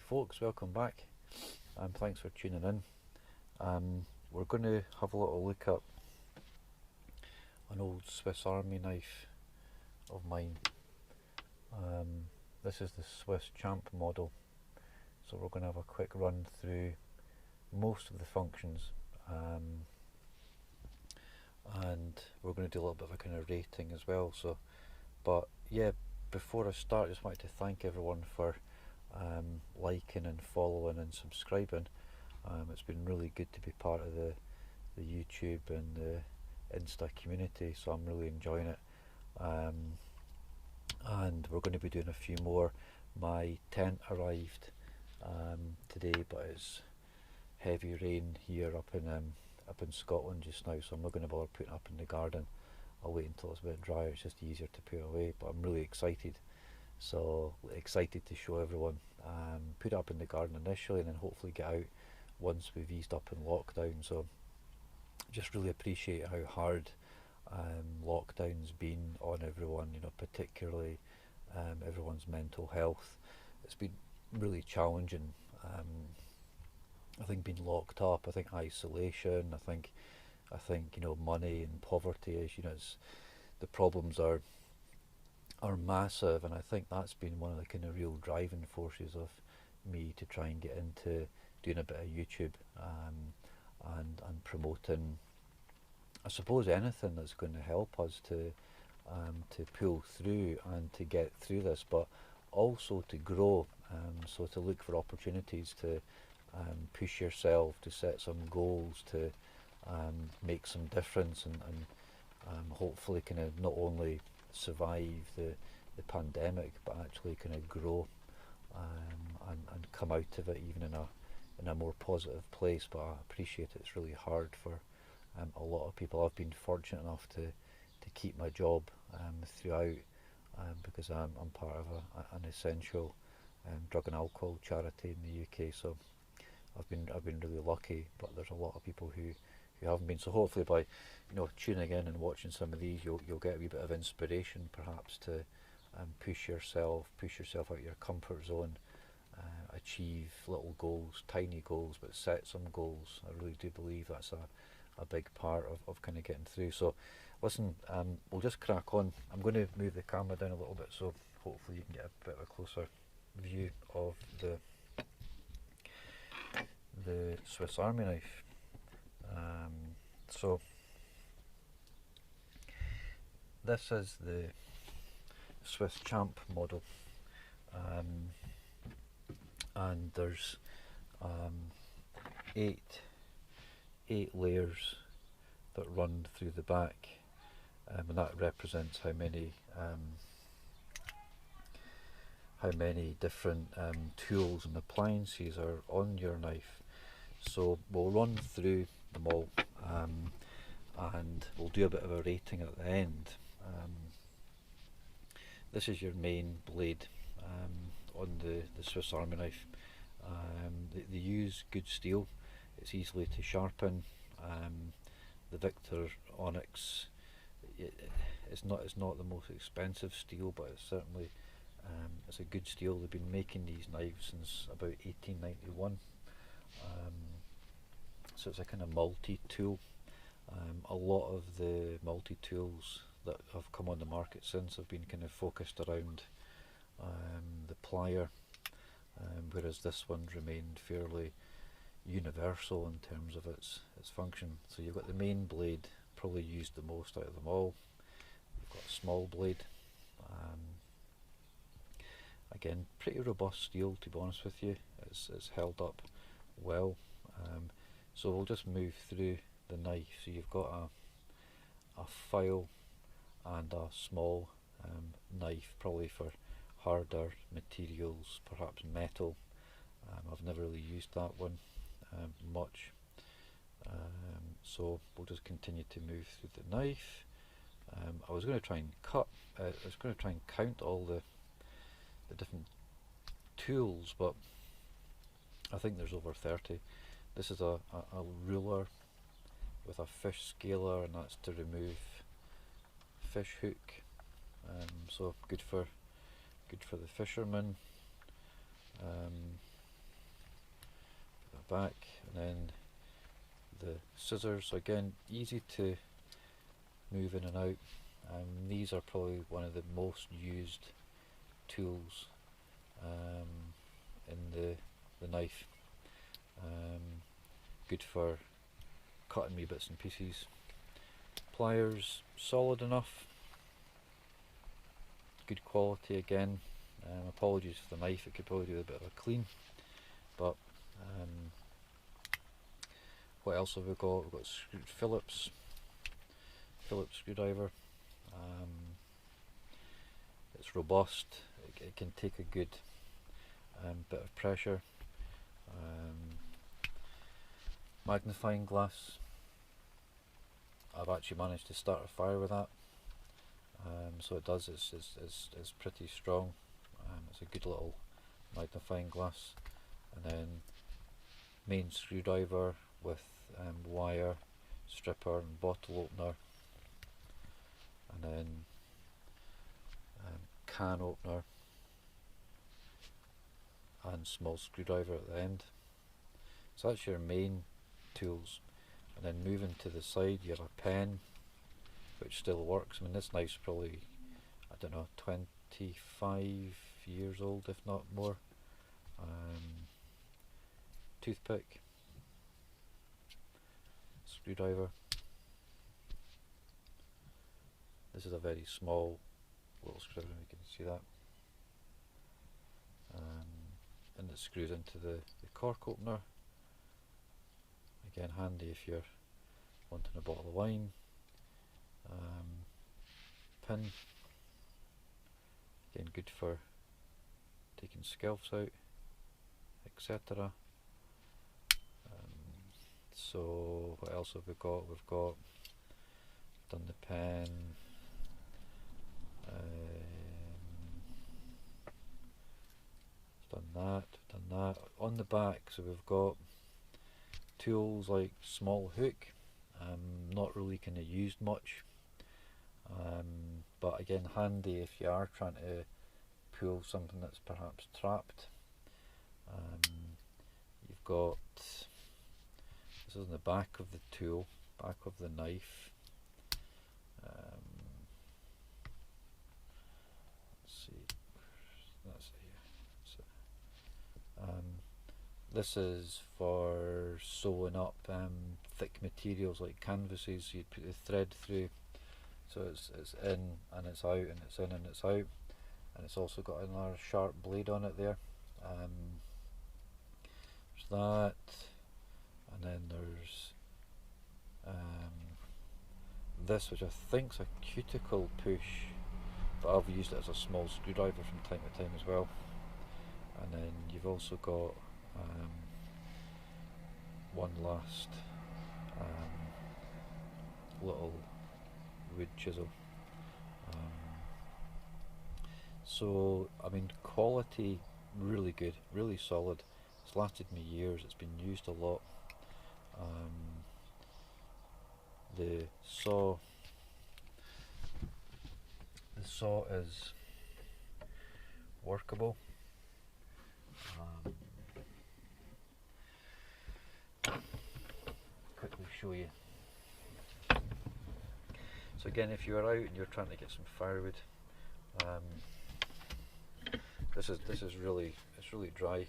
folks, welcome back. Thanks for tuning in. We're going to have a little look at an old Swiss Army knife of mine. This is the Swiss Champ model, so we're going to have a quick run through most of the functions, and we're going to do a little bit of a kind of rating as well. But yeah, before I start, I just wanted to thank everyone for liking and following and subscribing. It's been really good to be part of the YouTube and the Insta community, so I'm really enjoying it. And we're going to be doing a few more. My tent arrived today, but it's heavy rain here up in Scotland just now, so I'm not going to bother putting it up in the garden. I'll wait until it's a bit drier. It's just easier to put away, but I'm really excited. So excited to show everyone. Put it up in the garden initially, and then hopefully get out once we've eased up in lockdown. So just really appreciate how hard lockdown's been on everyone, particularly everyone's mental health. It's been really challenging. I think being locked up, I think isolation, I think money and poverty is, the problems are massive, and I think that's been one of the kind of real driving forces of me to try and get into doing a bit of YouTube, and promoting, I suppose, anything that's going to help us to pull through and to get through this, but also to grow. So to look for opportunities to push yourself, to set some goals, to make some difference, and hopefully kind of not only survive the pandemic, but actually kind of grow, and come out of it even in a more positive place. But I appreciate it's really hard for a lot of people. I've been fortunate enough to keep my job throughout, because I'm part of an essential drug and alcohol charity in the UK. So I've been really lucky, but there's a lot of people who haven't been. So hopefully by tuning in and watching some of these, you'll get a wee bit of inspiration, perhaps, to push yourself out of your comfort zone, achieve little goals, tiny goals, but set some goals. I really do believe that's a big part of kind of getting through. So listen, we'll just crack on. I'm going to move the camera down a little bit, so hopefully you can get a bit of a closer view of the Swiss Army knife. So this is the Swiss Champ model, and there's eight layers that run through the back, and that represents how many different tools and appliances are on your knife. So we'll run through them all, and we'll do a bit of a rating at the end. This is your main blade on the Swiss Army knife. They use good steel. It's easily to sharpen. The Victor Onyx, it's not the most expensive steel, but it's certainly it's a good steel. They've been making these knives since about 1891. So it's a kind of multi-tool. A lot of the multi-tools that have come on the market since have been kind of focused around the plier, whereas this one's remained fairly universal in terms of its function. So you've got the main blade, probably used the most out of them all. You've got a small blade. Again, pretty robust steel, to be honest with you. It's held up well. So we'll just move through the knife. So you've got a file and a small knife, probably for harder materials, perhaps metal. I've never really used that one much. So we'll just continue to move through the knife. I was going to try and count all the different tools, but I think there's over 30. This is a ruler with a fish scaler, and that's to remove fish hook. So good for the fishermen. it back, and then the scissors, again easy to move in and out. These are probably one of the most used tools in the knife. Good for cutting me bits and pieces. Pliers, solid enough, good quality again. Apologies for the knife, it could probably do a bit of a clean, but what else have we got? We've got Phillips screwdriver. It's robust, it can take a good bit of pressure. Magnifying glass, I've actually managed to start a fire with that, so it does, it's pretty strong. It's a good little magnifying glass. And then main screwdriver with wire, stripper and bottle opener, and then can opener and small screwdriver at the end. So that's your main tools. And then moving to the side, you have a pen which still works. I mean, this knife's probably, I don't know, 25 years old, if not more. Toothpick, screwdriver. This is a very small little screwdriver, you can see that. And it screws into the cork opener. Again, handy if you're wanting a bottle of wine. Pin, again good for taking shelves out, etc. So what else have we got? We've done the pen, done that. On the back, so we've got tools like small hook, not really kind of used much, but again handy if you are trying to pull something that's perhaps trapped. You've got, this is on the back of the tool, back of the knife. Let's see, that's here. So, this is for sewing up thick materials like canvases. You put the thread through, so it's in and it's out, and it's in and it's out, and it's also got another sharp blade on it there. There's that, and then there's this, which I think's a cuticle push, but I've used it as a small screwdriver from time to time as well. And then you've also got one last little wood chisel. So I mean, quality really good, really solid. It's lasted me years, it's been used a lot. The saw is workable. Quickly show you. So again, if you're out and you're trying to get some firewood, this is really, it's really dry.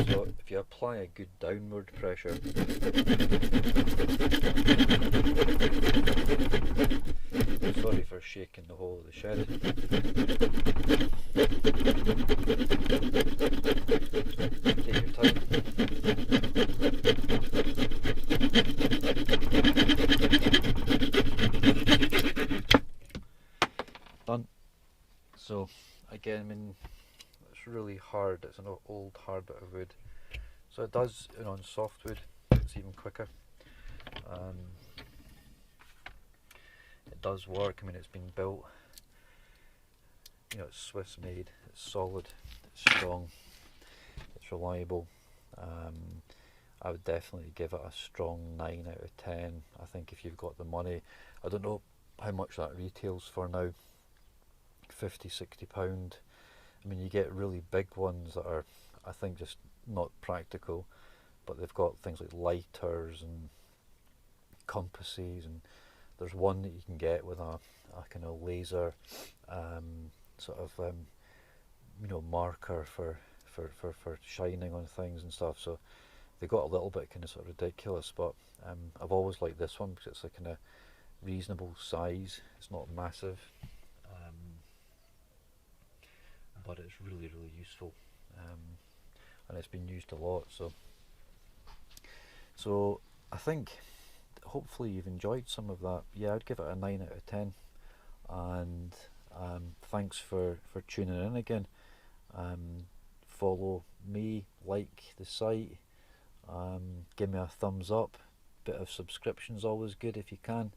So if you apply a good downward pressure, sorry for shaking the whole of the shed. Take your time. Done. So again, I mean, it's really hard. It's an old hard bit of wood. So it does, you know, on softwood, it's even quicker. It does work. I mean, it's been built, you know, it's Swiss made, it's solid, it's strong, it's reliable. I would definitely give it a strong 9 out of 10. I think if you've got the money, I don't know how much that retails for now, £50–60. I mean, you get really big ones that are, I think, just not practical, but they've got things like lighters and compasses, and there's one that you can get with a kind of laser sort of marker for shining on things and stuff. So they got a little bit kind of sort of ridiculous, but I've always liked this one because it's a kind of reasonable size. It's not massive, but it's really useful, and it's been used a lot. So I think hopefully you've enjoyed some of that. Yeah, I'd give it a 9 out of 10, and thanks for tuning in again. Follow me, like the site, give me a thumbs up. Bit of subscription's always good if you can,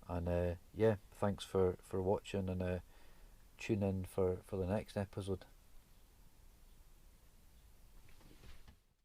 and yeah, thanks for watching, and tune in for the next episode.